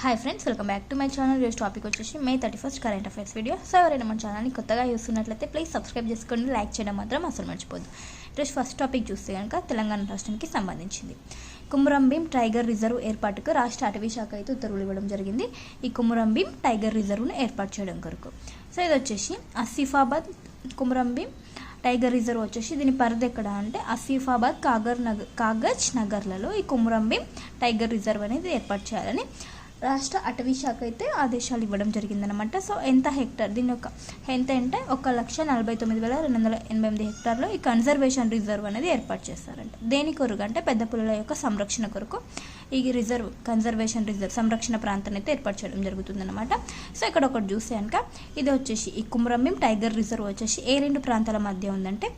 Hi friends, welcome back to my channel. ఈరోజు topic వచ్చేసి మే 31 current affairs video. So ఎవరైనా మన ఛానల్ని కొత్తగా చూస్తున్నట్లయితే ప్లీజ్ సబ్స్క్రైబ్ చేసుకోండి, లైక్ చేయడం మాత్రం అసలు మర్చిపోద్దు. ఈరోజు ఫస్ట్ టాపిక్ చూస్తే కనుక తెలంగాణ రాష్ట్రానికి సంబంధించింది. కుమురంభీం టైగర్ రిజర్వ్ ఏర్పాటుకు రాష్ట్ర అటవీ శాఖ అయితే ఉత్తర్వులు ఇవ్వడం జరిగింది. ఈ కుమురంభీం టైగర్ రిజర్వ్ను ఏర్పాటు చేయడం కొరకు. సో ఇది వచ్చేసి ఆసిఫాబాద్ కుమురంభీం టైగర్ రిజర్వ్ వచ్చేసి దీని పరిధి ఎక్కడ అంటే ఆసిఫాబాద్ కాగజ్ నగర్లలో ఈ కుమురంభీం టైగర్ రిజర్వ్ అనేది ఏర్పాటు చేయాలని రాష్ట్ర అటవీ శాఖ అయితే ఆదేశాలు ఇవ్వడం జరిగిందనమాట. సో ఎంత హెక్టార్ దీని యొక్క ఎంత అంటే 1,49,288 హెక్టార్లో ఈ కన్జర్వేషన్ రిజర్వ్ అనేది ఏర్పాటు చేస్తారంట. దేని కొరకు అంటే పెద్ద పులుల యొక్క సంరక్షణ కొరకు ఈ రిజర్వ్ కన్జర్వేషన్ రిజర్వ్ సంరక్షణ ప్రాంతాన్ని అయితే ఏర్పాటు చేయడం జరుగుతుందన్నమాట. సో ఇక్కడ ఒకటి చూస్తే కనుక ఇది వచ్చేసి ఈ కుమురంభీం టైగర్ రిజర్వ్ వచ్చేసి ఏ రెండు ప్రాంతాల మధ్య ఉందంటే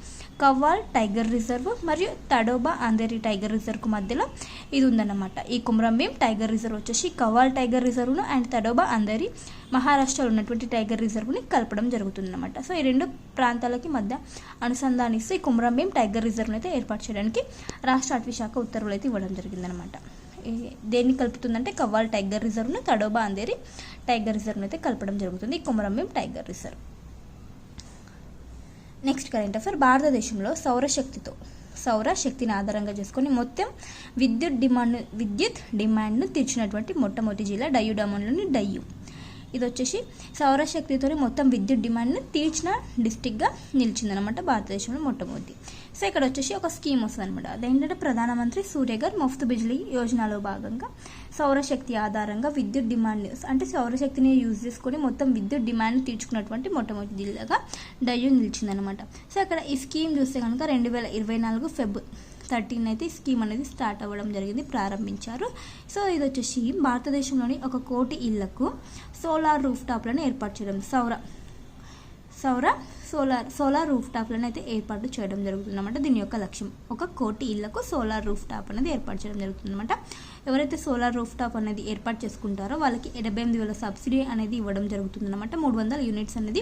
కవ్వాల్ టైగర్ రిజర్వ్ మరియు తడోబా అంధేరి టైగర్ రిజర్వ్కు మధ్యలో ఇది ఉందన్నమాట. ఈ కుమురంభీం టైగర్ రిజర్వ్ వచ్చేసి కవ్వాల్ టైగర్ రిజర్వ్ను అండ్ తడోబా అంధేరి మహారాష్ట్రలో ఉన్నటువంటి టైగర్ రిజర్వ్ని కలపడం జరుగుతుందన్నమాట. సో ఈ రెండు ప్రాంతాలకి మధ్య అనుసంధానిస్తూ ఈ కుమురంభీం టైగర్ రిజర్వ్ని అయితే ఏర్పాటు చేయడానికి రాష్ట్ర అటవీ శాఖ ఉత్తర్వులు అయితే ఇవ్వడం జరిగిందనమాట. దేన్ని కలుపుతుందంటే కవ్వాల్ టైగర్ రిజర్వ్ను తడోబా అంధేరి టైగర్ రిజర్వ్ని అయితే కలపడం జరుగుతుంది ఈ Kumuram Bheem tiger reserve. Next current affair. భారతదేశంలో సౌరశక్తిని ఆధారంగా చేసుకొని మొత్తం విద్యుత్ డిమాండ్ను తీర్చినటువంటి మొట్టమొదటి జిల్లా డయ్యూ డమాన్లోని డయ్యూ. ఇది వచ్చేసి సౌరశక్తితో మొత్తం విద్యుత్ డిమాండ్ను తీర్చిన డిస్టిక్గా నిలిచిందనమాట భారతదేశంలో మొట్టమొదటి. సో ఇక్కడ వచ్చేసి ఒక స్కీమ్ వస్తుంది అనమాట. అదేంటంటే ప్రధానమంత్రి సూర్యఘర్ ముఫ్త్ బిజ్లీ యోజనలో భాగంగా సౌరశక్తి ఆధారంగా విద్యుత్ డిమాండ్ అంటే సౌరశక్తిని యూజ్ చేసుకొని మొత్తం విద్యుత్ డిమాండ్ తీర్చుకున్నటువంటి మొట్టమొదటి జిల్లాగా డయ్యూ నిలిచిందనమాట. సో ఇక్కడ ఈ స్కీమ్ చూస్తే కనుక 2024 ఫెబ్రవరి 13 అయితే ఈ స్కీమ్ అనేది స్టార్ట్ అవ్వడం జరిగింది, ప్రారంభించారు. సో ఇది వచ్చేసి భారతదేశంలోని 1 కోటి ఇళ్లకు సోలార్ రూఫ్ టాప్లను ఏర్పాటు చేయడం సోలార్ రూఫ్ టాప్లను అయితే ఏర్పాటు చేయడం జరుగుతుందన్నమాట. దీని యొక్క లక్ష్యం 1 కోటి ఇళ్లకు సోలార్ రూఫ్ టాప్ అనేది ఏర్పాటు చేయడం జరుగుతుందన్నమాట. ఎవరైతే సోలార్ రూఫ్ టాప్ అనేది ఏర్పాటు చేసుకుంటారో వాళ్ళకి 88,000 సబ్సిడీ అనేది ఇవ్వడం జరుగుతుందన్నమాట. 300 యూనిట్స్ అనేది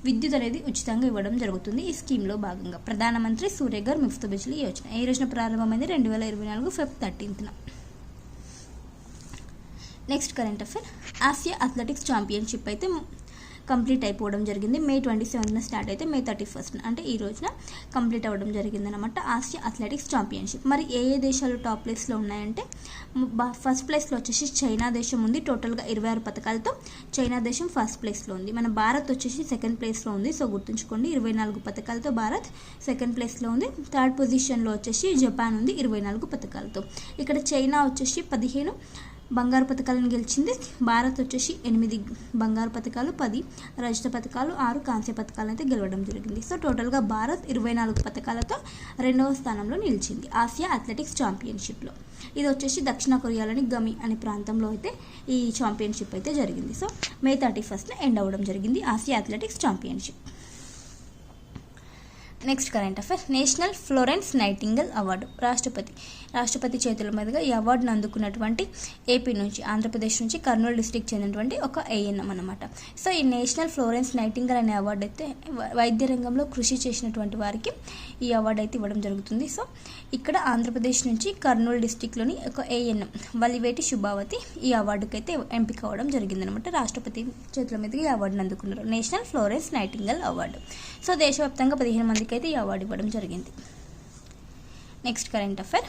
విద్యుత్ అనేది ఉచితంగా ఇవ్వడం జరుగుతుంది ఈ స్కీమ్లో భాగంగా. ప్రధానమంత్రి సూర్యఘర్ ముఫ్త్ బిజ్లీ యోజన ఈ రోజున ప్రారంభమైంది 2024 ఫెబ్రవరి 13న. Next current affair. Asia athletics championship అయితే కంప్లీట్ అయిపోవడం జరిగింది. మే 27న స్టార్ట్ అయితే మే 31 అంటే ఈ రోజున కంప్లీట్ అవ్వడం జరిగిందనమాట ఆసియా అథ్లెటిక్స్ ఛాంపియన్షిప్. మరి ఏ దేశాలు టాప్ ప్లేస్లో ఉన్నాయంటే ఫస్ట్ ప్లేస్లో వచ్చేసి చైనా దేశం ఉంది. టోటల్గా 26 పథకాలతో చైనా దేశం ఫస్ట్ ప్లేస్లో ఉంది. మన భారత్ వచ్చేసి సెకండ్ ప్లేస్లో ఉంది. సో గుర్తుంచుకోండి, 24 పథకాలతో భారత్ సెకండ్ ప్లేస్లో ఉంది. థర్డ్ పొజిషన్లో వచ్చేసి జపాన్ ఉంది 24 పథకాలతో. ఇక్కడ చైనా వచ్చేసి 15 బంగారు పథకాలను గెలిచింది. భారత్ వచ్చేసి 8 బంగారు పథకాలు, 10 రజత పథకాలు, 6 కాంస్య పథకాలను అయితే గెలవడం జరిగింది. సో టోటల్గా భారత్ 24 పథకాలతో 2వ స్థానంలో నిలిచింది ఆసియా అథ్లెటిక్స్ ఛాంపియన్షిప్లో. ఇది వచ్చేసి దక్షిణ కొరియాలోని గమి అనే ప్రాంతంలో అయితే ఈ ఛాంపియన్షిప్ అయితే జరిగింది. సో మే 31న ఎండ్ అవ్వడం జరిగింది Asia athletics championship. Next current affair. National Florence nightingale award రాష్ట్రపతి చేతుల మీదుగా ఈ అవార్డును అందుకున్నటువంటి ఏపీ నుంచి, ఆంధ్రప్రదేశ్ నుంచి కర్నూలు డిస్టిక్ చెందినటువంటి ఒక ఏఎన్ఎం అనమాట. సో ఈ నేషనల్ ఫ్లోరెన్స్ నైటింగేల్ అనే అవార్డు అయితే వైద్య రంగంలో కృషి చేసినటువంటి వారికి ఈ అవార్డు అయితే ఇవ్వడం జరుగుతుంది. సో ఇక్కడ ఆంధ్రప్రదేశ్ నుంచి కర్నూలు డిస్టిక్లోని ఒక ఏఎన్ఎం వలివేటి శుభావతి ఈ అవార్డుకి అయితే ఎంపిక అవ్వడం జరిగిందనమాట. రాష్ట్రపతి చేతుల మీదుగా ఈ అవార్డును అందుకున్నారు, national Florence nightingale award. So దేశవ్యాప్తంగా 15 మందికి అయితే ఈ అవార్డు ఇవ్వడం జరిగింది. Next current affair.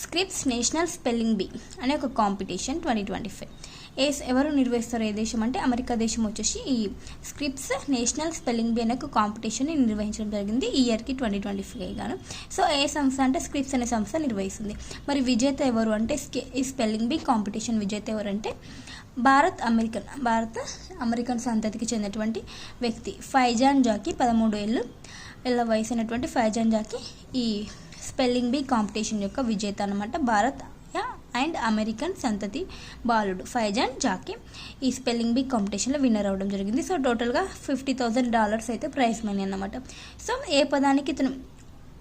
Thrips national spelling be అనే ఒక కాంపిటీషన్ 2025 ఎవరు నిర్వహిస్తారు? ఏ దేశం అంటే అమెరికా దేశం వచ్చేసి ఈ స్క్రిప్స్ నేషనల్ స్పెల్లింగ్ బీ అనే ఒక కాంపిటీషన్ని నిర్వహించడం జరిగింది ఈ ఇయర్కి 2025 గాను. సో ఏ సంస్థ అంటే స్క్రిప్స్ అనే సంస్థ నిర్వహిస్తుంది. మరి విజేత ఎవరు అంటే ఈ స్పెల్లింగ్ బీ కాంపిటీషన్ విజేత ఎవరంటే భారత అమెరికన్ సంతతికి చెందినటువంటి వ్యక్తి ఫైజాన్ జాకీ. 13 ఏళ్ళ వయసైనటువంటి ఫైజాన్ జాకీ ఈ స్పెల్లింగ్ బీ కాంపిటీషన్ యొక్క విజేత అనమాట. భారత్ అండ్ అమెరికన్ సంతతి బాలుడు ఫైజాన్ జాకీ ఈ స్పెల్లింగ్ బీ కాంపిటీషన్లో విన్నర్ అవ్వడం జరిగింది. సో టోటల్గా $50,000 అయితే ప్రైజ్ మనీ అన్నమాట. సో ఏ పదానికి ఇతను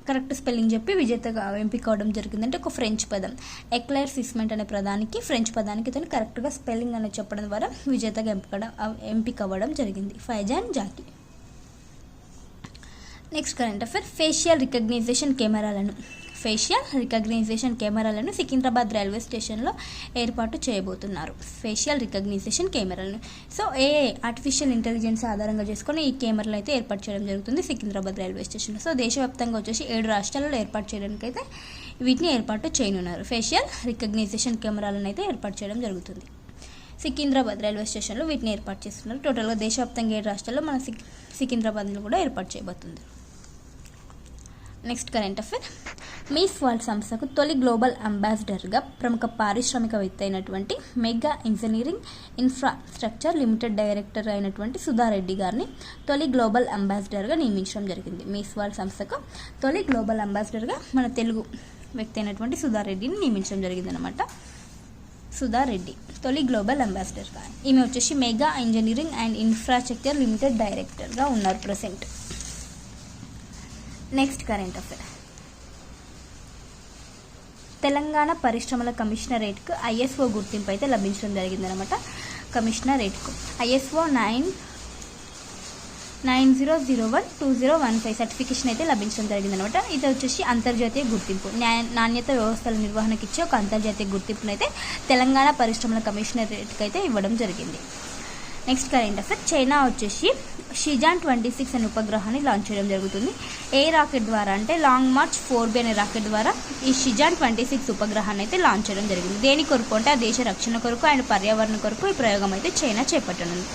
కరెక్ట్ స్పెల్లింగ్ చెప్పి విజేతగా ఎంపిక అవడం జరిగిందంటే ఒక ఫ్రెంచ్ పదం ఎక్లైర్సిస్మెంట్ అనే పదానికి ఫ్రెంచ్ పదానికి ఇతను కరెక్ట్గా స్పెల్లింగ్ అనేది చెప్పడం ద్వారా విజేతగా ఎంపిక అవ్వడం జరిగింది Faizan Zaki. Next current affair. Facial recognition కెమెరాలను ఫేషియల్ రికగ్నైజేషన్ కెమెరాలను సికింద్రాబాద్ రైల్వే స్టేషన్లో ఏర్పాటు చేయబోతున్నారు. ఫేషియల్ రికగ్నైజేషన్ కెమెరాలను. సో ఆర్టిఫిషియల్ ఇంటెలిజెన్స్ ఆధారంగా చేసుకొని ఈ కెమెరాలు అయితే ఏర్పాటు చేయడం జరుగుతుంది సికింద్రాబాద్ రైల్వే స్టేషన్లో. సో దేశవ్యాప్తంగా వచ్చేసి 7 రాష్ట్రాలలో ఏర్పాటు చేయడానికి అయితే వీటిని ఏర్పాటు చేయనున్నారు. ఫేషియల్ రికగ్నైజేషన్ కెమెరాలను అయితే ఏర్పాటు చేయడం జరుగుతుంది. సికింద్రాబాద్ రైల్వే స్టేషన్లో వీటిని ఏర్పాటు చేస్తున్నారు. టోటల్గా దేశవ్యాప్తంగా 7 రాష్ట్రాల్లో మన సికింద్రాబాద్లో కూడా ఏర్పాటు చేయబోతుంది. Next current affair. Miss World సంస్థకు తొలి గ్లోబల్ అంబాసిడర్గా ప్రముఖ పారిశ్రామికవేత్త అయినటువంటి Mega Engineering Infrastructure Limited director అయినటువంటి సుధారెడ్డి గారిని తొలి గ్లోబల్ అంబాసిడర్గా నియమించడం జరిగింది. మీస్ వరల్డ్ సంస్థకు తొలి గ్లోబల్ అంబాసిడర్గా మన తెలుగు వ్యక్తి అయినటువంటి సుధారెడ్డిని నియమించడం జరిగిందనమాట. సుధారెడ్డి తొలి గ్లోబల్ అంబాసిడర్గా. ఈమె వచ్చేసి mega engineering and infrastructure limited డైరెక్టర్గా ఉన్నారు present. Next current affair. Telangana పరిశ్రమల కమిషనరేట్కు ISO గుర్తింపు అయితే లభించడం జరిగిందనమాట. కమిషనరేట్కు ISO 90012015 సర్టిఫికేషన్ అయితే లభించడం జరిగిందనమాట. ఇది వచ్చేసి అంతర్జాతీయ గుర్తింపు, నాణ్యత వ్యవస్థల నిర్వహణకు ఇచ్చే ఒక అంతర్జాతీయ గుర్తింపును అయితే తెలంగాణ పరిశ్రమల కమిషనరేట్కి అయితే ఇవ్వడం జరిగింది. Next current affair. చైనా వచ్చేసి షిజాన్ 26 అనే ఉపగ్రహాన్ని లాంచ్ చేయడం జరుగుతుంది. ఏ రాకెట్ ద్వారా అంటే లాంగ్ మార్చ్ 4B అనే రాకెట్ ద్వారా ఈ షిజాన్ 26 ఉపగ్రహాన్ని అయితే లాంచ్ చేయడం జరిగింది. దేని కొరకు అంటే ఆ దేశ రక్షణ కొరకు అండ్ పర్యావరణ కొరకు ఈ ప్రయోగం అయితే చైనా చేపట్టనుంది.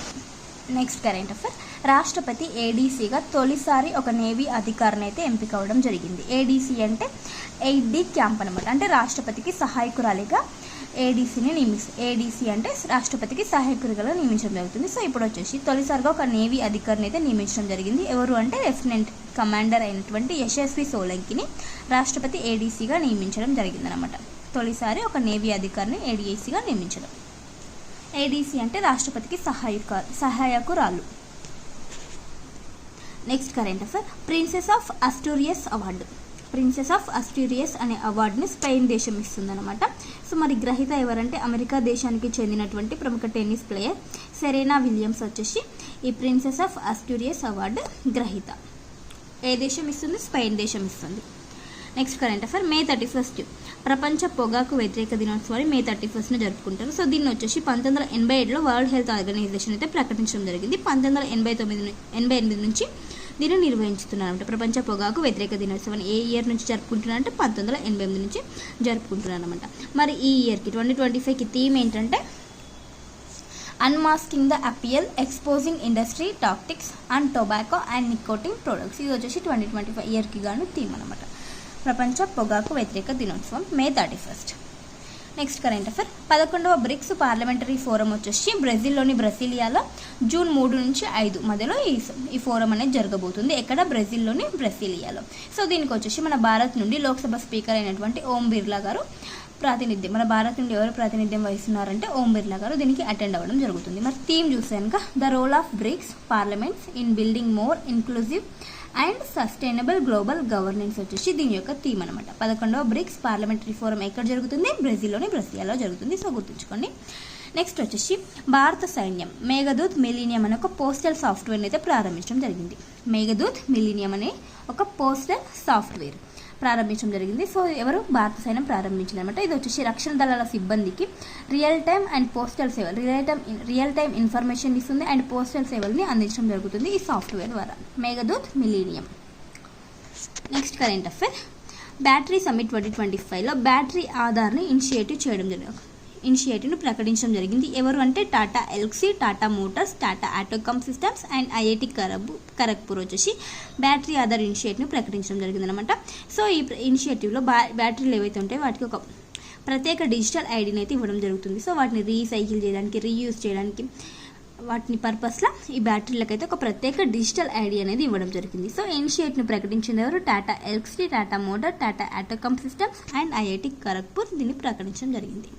Next current affair. రాష్ట్రపతి ADCగా తొలిసారి ఒక నేవీ అధికారిని అయితే ఎంపిక అవ్వడం జరిగింది. ADC అంటే 8D క్యాంప్ అనమాట. అంటే రాష్ట్రపతికి సహాయకురాలిగా ADCని ADC అంటే రాష్ట్రపతికి సహాయకులుగా నియమించడం జరుగుతుంది. సో ఇప్పుడు వచ్చేసి తొలిసారిగా ఒక నేవీ అధికారిని అయితే నియమించడం జరిగింది. ఎవరు అంటే లెఫ్టినెంట్ కమాండర్ అయినటువంటి యశస్వి సోలంకిని రాష్ట్రపతి ADCగా నియమించడం జరిగిందనమాట. తొలిసారి ఒక నేవీ అధికారిని ADCగా నియమించడం. ADC అంటే రాష్ట్రపతికి సహాయకురాలు. Next current affair. Princess of Asturias award. Princess of Asturias అనే అవార్డుని స్పెయిన్ దేశం ఇస్తుందన్నమాట. సో మరి గ్రహీత ఎవరంటే అమెరికా దేశానికి చెందినటువంటి ప్రముఖ టెన్నిస్ ప్లేయర్ సెరెనా విలియమ్స్ వచ్చేసి ఈ ప్రిన్సెస్ ఆఫ్ అస్టూరియస్ అవార్డు గ్రహీత. ఏ దేశం ఇస్తుంది? స్పెయిన్ దేశం ఇస్తుంది. Next current affair. May 31 ప్రపంచ పొగాకు వ్యతిరేక దినోత్సవాన్ని May 31 జరుపుకుంటారు. సో దీన్ని వచ్చేసి 1987లో వరల్డ్ హెల్త్ ఆర్గనైజేషన్ అయితే ప్రకటించడం జరిగింది. 1988 నుంచి దీన్ని నిర్వహించుతున్నారంట. ప్రపంచ పొగాకు వ్యతిరేక దినోత్సవాన్ని ఏ ఇయర్ నుంచి జరుపుకుంటున్నారంటే 1988 నుంచి జరుపుకుంటున్నారన్నమాట. మరి ఈ ఇయర్కి 2025కి థీమ్ ఏంటంటే unmasking the appeal exposing industry tactics and tobacco and nicotine products. ఇది వచ్చేసి 2025 ఇయర్కి గాను థీమ్ అనమాట. ప్రపంచ పొగాకు వ్యతిరేక దినోత్సవం May 31. Next current affair. 11వ బ్రిక్స్ పార్లమెంటరీ ఫోరం వచ్చేసి బ్రెజిల్లోని బ్రసీలియాలో జూన్ 3 నుంచి 5 మధ్యలో ఈ ఫోరం అనేది జరగబోతుంది. ఎక్కడ? బ్రెజిల్లోని బ్రసీలియాలో. సో దీనికి వచ్చేసి మన భారత్ నుండి లోక్సభ స్పీకర్ అయినటువంటి ఓం బిర్లా గారు ప్రాతినిధ్యం, మన భారత్ నుండి ఎవరు ప్రాతినిధ్యం వహిస్తున్నారంటే ఓం బిర్లా గారు దీనికి అటెండ్ అవ్వడం జరుగుతుంది. మరి థీమ్ చూసాక the role of BRICS parliaments in building more inclusive and sustainable global governance వచ్చేసి దీని యొక్క థీమ్ అనమాట. 11వ బ్రిక్స్ పార్లమెంటరీ ఫోరం ఎక్కడ జరుగుతుంది? బ్రెజిల్లోని బ్రసీలియాలో జరుగుతుంది. సో గుర్తుంచుకోండి. నెక్స్ట్ వచ్చేసి భారత సైన్యం మేఘదూత్ మిలీనియం అనే ఒక పోస్టల్ సాఫ్ట్వేర్ని అయితే ప్రారంభించడం జరిగింది. మేఘదూత్ మిలీనియం అనే ఒక పోస్టల్ సాఫ్ట్వేర్ ప్రారంభించడం జరిగింది. సో ఎవరు? భారత సైన్యం ప్రారంభించింది అనమాట. ఇది వచ్చేసి రక్షణ దళాల సిబ్బందికి రియల్ టైమ్ అండ్ పోస్టల్ సేవలు రియల్ టైమ్ ఇన్ఫర్మేషన్ ఇస్తుంది అండ్ పోస్టల్ సేవల్ని అందించడం జరుగుతుంది ఈ సాఫ్ట్వేర్ ద్వారా. Meghdoot millennium. Next current affair. Battery summit 2025లో బ్యాటరీ ఆధార్ని ఇనిషియేటివ్ను ప్రకటించడం జరిగింది. ఎవరు అంటే Tata Elxsi, Tata Motors, Tata AutoComp systems and IIT Kharagpur వచ్చేసి బ్యాటరీ ఆధార్ ఇనిషియేటివ్ను ప్రకటించడం జరిగిందనమాట. సో ఈ ఇనిషియేటివ్లో బ్యాటరీలు ఏవైతే ఉంటాయో వాటికి ఒక ప్రత్యేక డిజిటల్ ఐడిని అయితే ఇవ్వడం జరుగుతుంది. సో వాటిని రీసైకిల్ చేయడానికి, రీయూజ్ చేయడానికి వాటిని పర్పస్లో ఈ బ్యాటరీలకైతే ఒక ప్రత్యేక డిజిటల్ ఐడి అనేది ఇవ్వడం జరిగింది. సో ఇనిషియేటివ్ను ప్రకటించింది ఎవరు? Tata Elxsi, Tata Motor, Tata AutoComp systems and IIT Kharagpur దీన్ని ప్రకటించడం జరిగింది.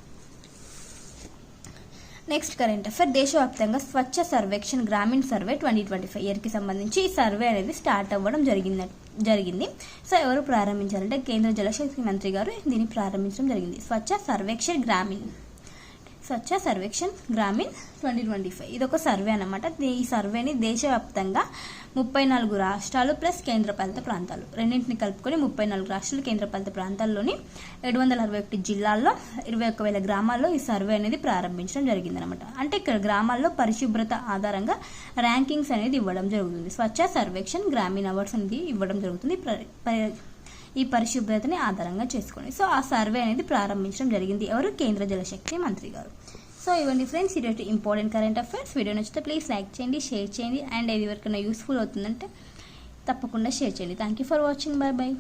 Next current affair. దేశవ్యాప్తంగా స్వచ్ఛ సర్వేక్షణ్ గ్రామీణ సర్వే 2025 ఇయర్కి సంబంధించి ఈ సర్వే అనేది స్టార్ట్ అవ్వడం జరిగింది. సో ఎవరు ప్రారంభించారంటే కేంద్ర జలశక్తి మంత్రి గారు దీన్ని ప్రారంభించడం జరిగింది. స్వచ్ఛ సర్వేక్షణ్ గ్రామీణ స్వచ్ఛ సర్వేక్షణ్ గ్రామీణ్ 2025 ఇది ఒక సర్వే అన్నమాట. ఈ సర్వేని దేశవ్యాప్తంగా 34 రాష్ట్రాలు ప్లస్ కేంద్రపాలిత ప్రాంతాలు రెండింటిని కలుపుకొని 34 రాష్ట్రాలు కేంద్రపాలిత ప్రాంతాల్లోని 761 జిల్లాల్లో 21,000 గ్రామాల్లో ఈ సర్వే అనేది ప్రారంభించడం జరిగిందనమాట. అంటే ఇక్కడ గ్రామాల్లో పరిశుభ్రత ఆధారంగా ర్యాంకింగ్స్ అనేది ఇవ్వడం జరుగుతుంది. స్వచ్ఛ సర్వేక్షణ్ గ్రామీణ అవార్డ్స్ అనేది ఇవ్వడం జరుగుతుంది ఈ పరిశుభ్రతని ఆధారంగా చేసుకొని. సో ఆ సర్వే అనేది ప్రారంభించడం జరిగింది. ఎవరు? కేంద్ర జలశక్తి మంత్రి గారు. సో ఇవన్నీ ఫ్రెండ్స్ ఈరోజు ఇంపార్టెంట్ కరెంట్ అఫైర్స్. వీడియో నచ్చితే ప్లీజ్ లైక్ చేయండి, షేర్ చేయండి, అండ్ ఇది ఎవరికైనా యూస్ఫుల్ అవుతుందంటే తప్పకుండా షేర్ చేయండి. Thank you for watching. Bye bye.